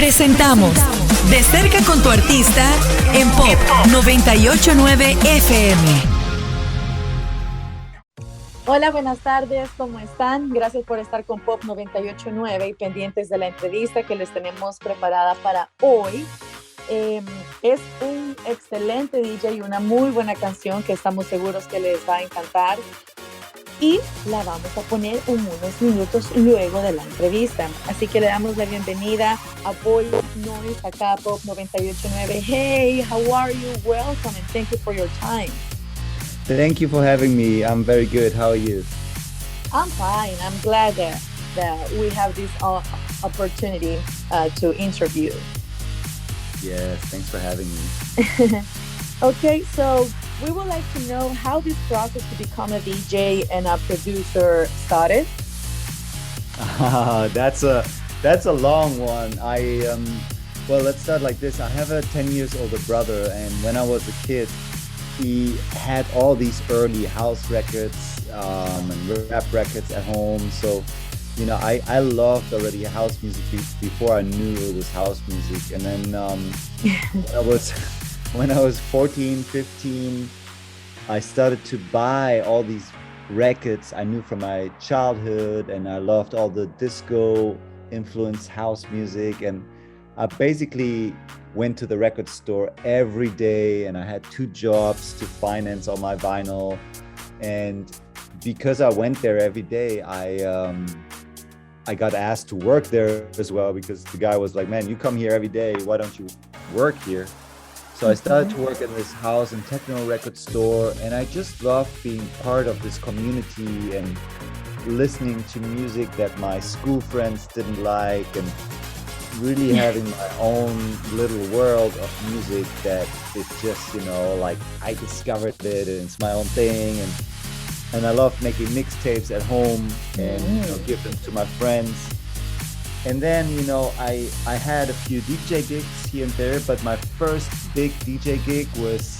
Presentamos De cerca con tu artista en Pop 989 FM. Hola, buenas tardes, ¿cómo están? Gracias por estar con Pop 989 y pendientes de la entrevista que les tenemos preparada para hoy. Es un excelente DJ y una muy buena canción que estamos seguros que les va a encantar. Y la vamos a poner en unos minutos luego de la entrevista. Así que le damos la bienvenida a Boys Noize, acá a Pop 989. Hey, how are you? Welcome and thank you for your time. Thank you for having me. I'm very good. How are you? I'm fine. I'm glad that we have this opportunity to interview. Yes, thanks for having me. Okay, so we would like to know how this process to become a DJ and a producer started. That's a long one. Well, let's start like this. I have a 10 years older brother, and when I was a kid, he had all these early house records and rap records at home. So, you know, I loved already house music before I knew it was house music. And then when I was 14, 15, I started to buy all these records I knew from my childhood, and I loved all the disco influenced house music. And I basically went to the record store every day, and I had 2 jobs to finance all my vinyl. And because I went there every day, I got asked to work there as well, because the guy was like, man, you come here every day, why don't you work here? So I started to work in this house and techno record store, and I just loved being part of this community and listening to music that my school friends didn't like, and really having my own little world of music that is just, you know, like I discovered it and it's my own thing. And I love making mixtapes at home and, you know, give them to my friends. And then, you know, I had a few DJ gigs here and there, but my first big DJ gig was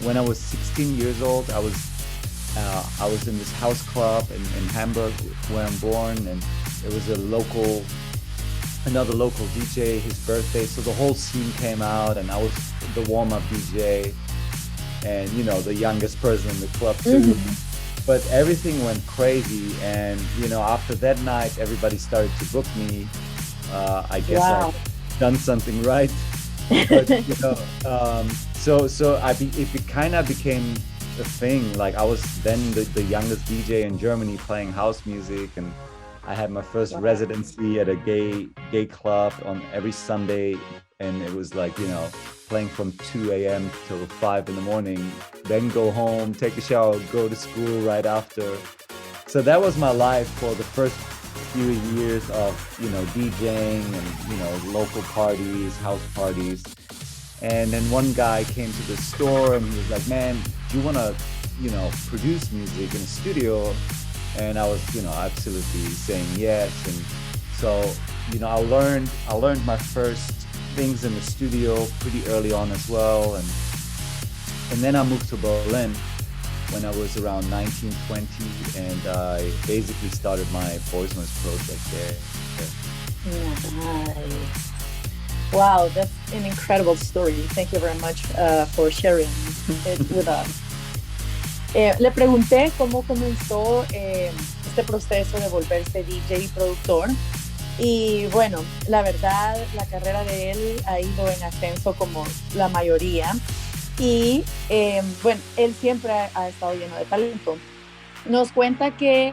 when I was 16 years old. I was in this house club in Hamburg, where I'm born, and it was another local DJ, his birthday. So the whole scene came out, and I was the warm-up DJ, and, you know, the youngest person in the club too. Mm-hmm. But everything went crazy, and, you know, after that night, everybody started to book me. I guess I've done something right. But, you know, it kind of became a thing. Like, I was then the youngest DJ in Germany playing house music, and I had my first residency at a gay club on every Sunday, and it was like, you know, playing from 2 a.m. till 5 in the morning, then go home, take a shower, go to school right after. So that was my life for the first few years of, you know, DJing and, you know, local parties, house parties. And then one guy came to the store and he was like, man, do you want to, you know, produce music in a studio? And I was, you know, absolutely saying yes. And so, you know, I learned my first things in the studio pretty early on as well. And then I moved to Berlin when I was around 19, 20, and I basically started my Boys Noize project there. Nice. Wow, that's an incredible story. Thank you very much for sharing it with us. Le pregunté cómo comenzó este proceso de volverse DJ y productor. Y bueno, la verdad, la carrera de él ha ido en ascenso como la mayoría. Y bueno, él siempre ha estado lleno de talento. Nos cuenta que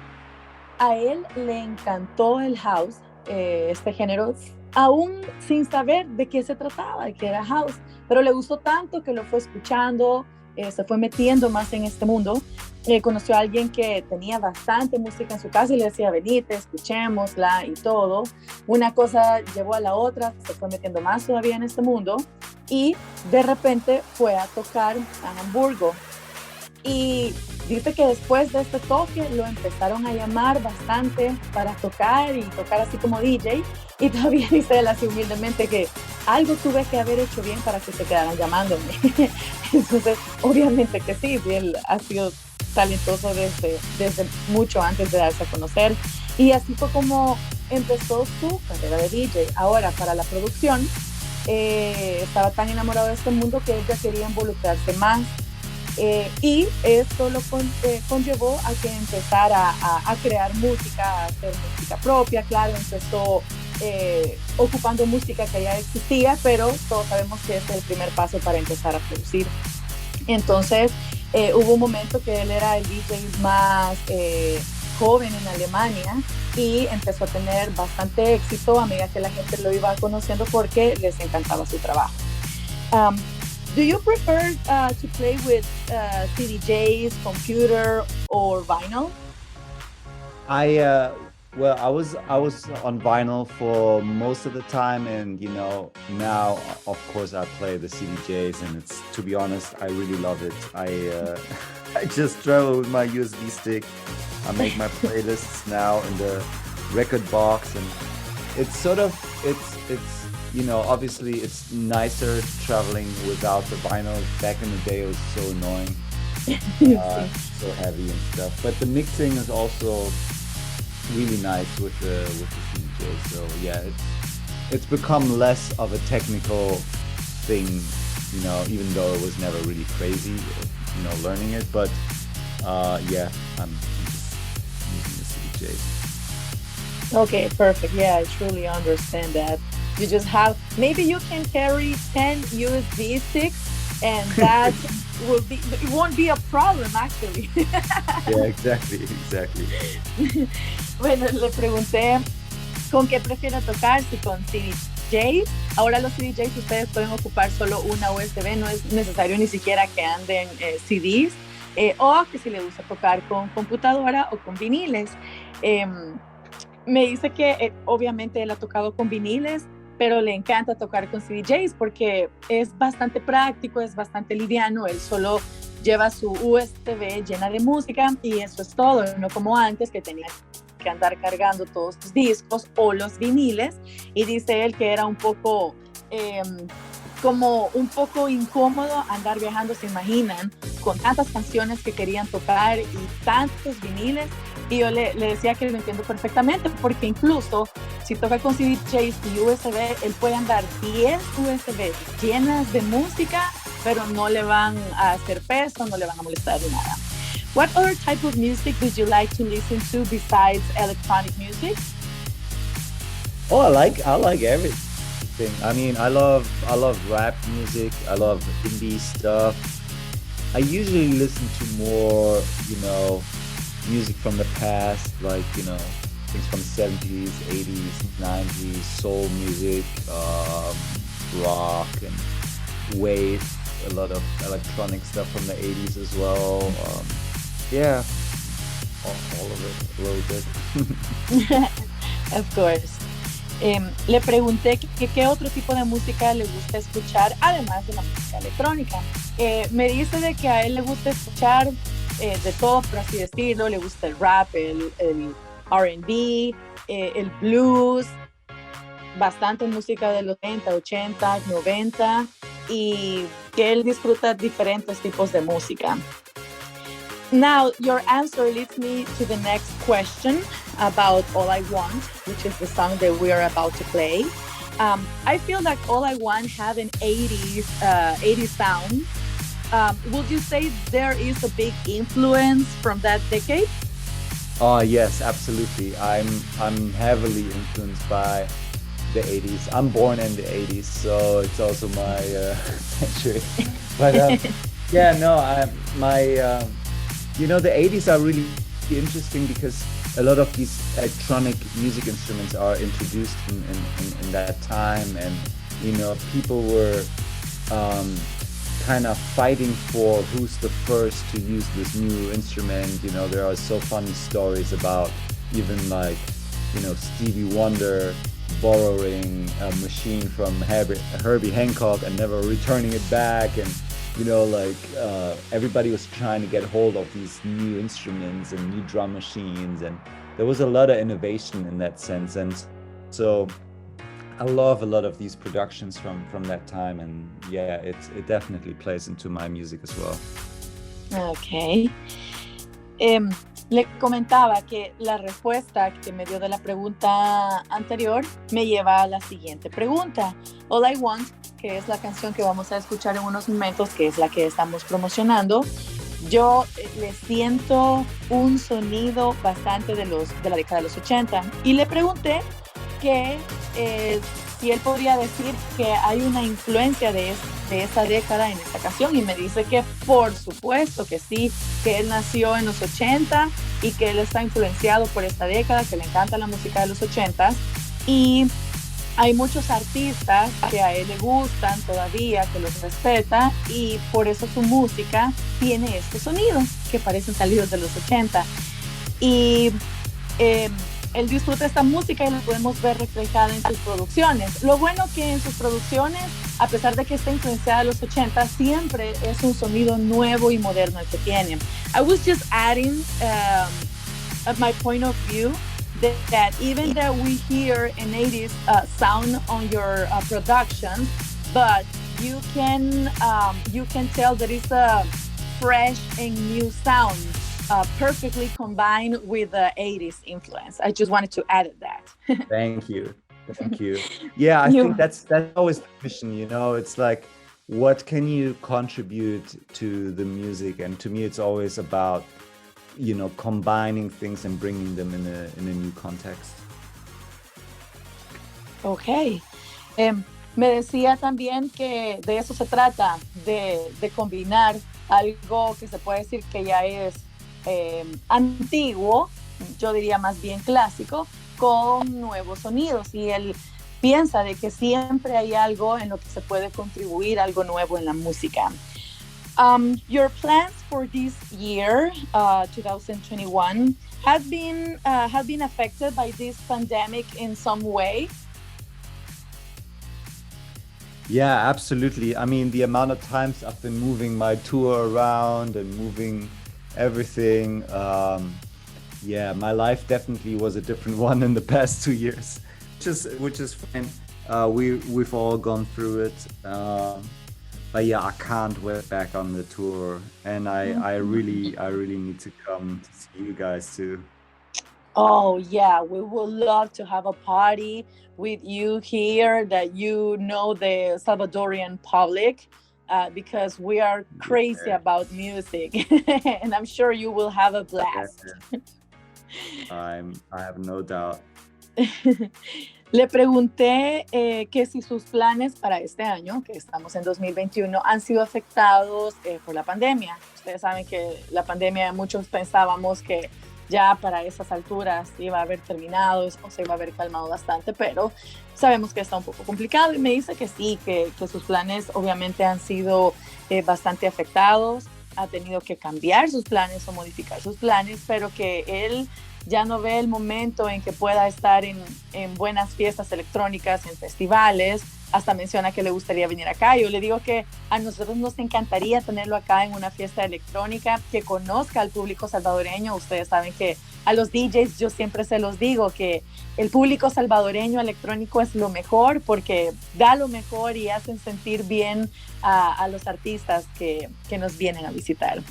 a él le encantó el house, este género, aún sin saber de qué se trataba, de qué era house. Pero le gustó tanto que lo fue escuchando, se fue metiendo más en este mundo. Conoció a alguien que tenía bastante música en su casa y le decía, venite, escuchémosla y todo. Una cosa llevó a la otra, se fue metiendo más todavía en este mundo y de repente fue a tocar a Hamburgo. Y dice que después de este toque lo empezaron a llamar bastante para tocar y tocar así como DJ. Y todavía dice él así humildemente que algo tuve que haber hecho bien para que se quedaran llamándome. Entonces, obviamente que sí, él ha sido talentoso desde mucho antes de darse a conocer. Y así fue como empezó su carrera de DJ. Ahora, para la producción, estaba tan enamorado de este mundo que ella quería involucrarse más. Y esto lo conllevó a que empezara a crear música, a hacer música propia. Claro, empezó ocupando música que ya existía, pero todos sabemos que es el primer paso para empezar a producir. Entonces, hubo un momento que él era el DJ más joven en Alemania y empezó a tener bastante éxito a medida que la gente lo iba conociendo porque les encantaba su trabajo. Do you prefer to play with CDJs, computer, or vinyl? Well, I was on vinyl for most of the time, and now of course I play the CDJs, and it's, to be honest, I really love it. I just travel with my USB stick. I make my playlists now in the record box, and it's obviously it's nicer traveling without the vinyl. Back in the day it was so annoying, so heavy and stuff, but the mixing is also really nice with the CDJ. So yeah, it's become less of a technical thing, even though it was never really crazy, learning it. But yeah, I'm just using the CDJs. Okay, perfect. Yeah, I truly understand that. You just have, maybe you can carry 10 USB sticks and that it won't be a problem actually. Yeah, exactly. Bueno, le pregunté con qué prefiere tocar, si con CDJs. Ahora los CDJs ustedes pueden ocupar solo una USB, no es necesario ni siquiera que anden CDs, o que si le gusta tocar con computadora o con viniles. Me dice que obviamente él ha tocado con viniles, pero le encanta tocar con CDJs porque es bastante práctico, es bastante liviano. Él solo lleva su USB llena de música y eso es todo, no como antes que tenía que andar cargando todos sus discos o los viniles. Y dice él que era un poco como un poco incómodo andar viajando, se imaginan, con tantas canciones que querían tocar y tantos viniles. Y yo le decía que lo entiendo perfectamente, porque incluso si toca con CDJs y USB, él puede andar 10 USB llenas de música, pero no le van a hacer peso, no le van a molestar ni nada. What other type of music did you like to listen to besides electronic music? Oh, I like everything. I mean, I love rap music. I love indie stuff. I usually listen to more, music from the past, like, things from the 70s, 80s, 90s, soul music, rock and wave, a lot of electronic stuff from the 80s as well. Yeah, all of it, a little bit. Of course. Le pregunté qué otro tipo de música le gusta escuchar, además de la música electrónica. Me dice de que a él le gusta escuchar de todo, por así decirlo. Le gusta el rap, el R&B, el blues, bastante música de los 70, 80, 90, y que él disfruta diferentes tipos de música. Now, your answer leads me to the next question about All I Want, which is the song that we are about to play. I feel like All I Want had an 80s sound. Would you say there is a big influence from that decade? Oh yes, absolutely. I'm heavily influenced by the 80s. I'm born in the 80s, so it's also my century. But yeah, no, the 80s are really interesting because a lot of these electronic music instruments are introduced in that time, and people were kind of fighting for who's the first to use this new instrument. There are so funny stories about even like Stevie Wonder borrowing a machine from Herbie Hancock and never returning it back, and everybody was trying to get hold of these new instruments and new drum machines, and there was a lot of innovation in that sense. And so I love a lot of these productions from that time, and yeah, it definitely plays into my music as well. Okay. le comentaba que la respuesta que me dio de la pregunta anterior me lleva a la siguiente pregunta. All I Want, que es la canción que vamos a escuchar en unos momentos, que es la que estamos promocionando, yo le siento un sonido bastante de la década de los 80 y le pregunté que si él podría decir que hay una influencia de esa década en esta canción, y me dice que por supuesto que sí, que él nació en los 80 y que él está influenciado por esta década, que le encanta la música de los 80 y hay muchos artistas que a él le gustan todavía, que los respeta y por eso su música tiene estos sonidos que parecen salidos de los 80 y él disfruta esta música y la podemos ver reflejada en sus producciones. Lo bueno que en sus producciones, a pesar de que está influenciada de los 80, siempre es un sonido nuevo y moderno el que tiene. I was just adding at my point of view that even that we hear an 80s sound on your production, but you can tell that it's a fresh and new sound. Perfectly combined with the 80s influence. I just wanted to add that. Thank you. Yeah, I think that's always the mission, you know. It's like, what can you contribute to the music? And to me, it's always about, you know, combining things and bringing them in a new context. Okay. Me decía también que de eso se trata, de combinar algo que se puede decir que ya es antiguo, yo diría más bien clásico, con nuevos sonidos, y él piensa de que siempre hay algo en lo que se puede contribuir, algo nuevo en la música. Your plans for this year, 2021, have been affected by this pandemic in some way? Yeah, absolutely. I mean, the amount of times I've been moving my tour around and moving everything, yeah, my life definitely was a different one in the past 2 years, which is fine. We've all gone through it, but yeah, I can't wait back on the tour, and I really need to come to see you guys too. Oh yeah, we would love to have a party with you here, that you know the Salvadorian public, because we are crazy about music, and I'm sure you will have a blast. I have no doubt. Le pregunté que si sus planes para este año, que estamos en 2021, han sido afectados por la pandemia. Ustedes saben que la pandemia, muchos pensábamos que ya para esas alturas iba a haber terminado o se iba a haber calmado bastante, pero sabemos que está un poco complicado, y me dice que sí, que sus planes obviamente han sido bastante afectados, ha tenido que cambiar sus planes o modificar sus planes, pero que él ya no ve el momento en que pueda estar en buenas fiestas electrónicas, en festivales. Hasta menciona que le gustaría venir acá. Yo le digo que a nosotros nos encantaría tenerlo acá en una fiesta electrónica, que conozca al público salvadoreño. Ustedes saben que a los DJs yo siempre se los digo que el público salvadoreño electrónico es lo mejor, porque da lo mejor y hacen sentir bien a los artistas que nos vienen a visitar.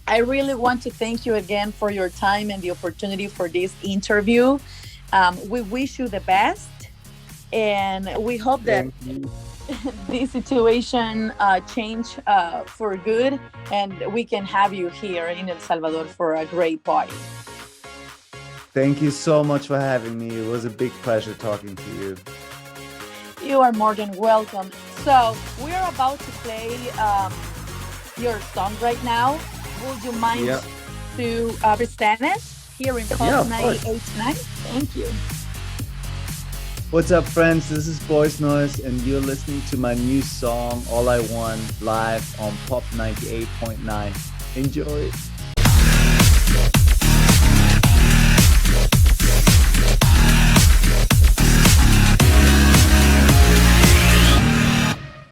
I really want to thank you again for your time and the opportunity for this interview. We wish you the best, and we hope that this situation change for good, and we can have you here in El Salvador for a great party. Thank you so much for having me. It was a big pleasure talking to you. You are more than welcome. So we're about to play your song right now. Would you mind to present it here in Pop 98.9? Thank you. What's up, friends? This is Boys Noize, and you're listening to my new song, All I Want, live on Pop 98.9. Enjoy.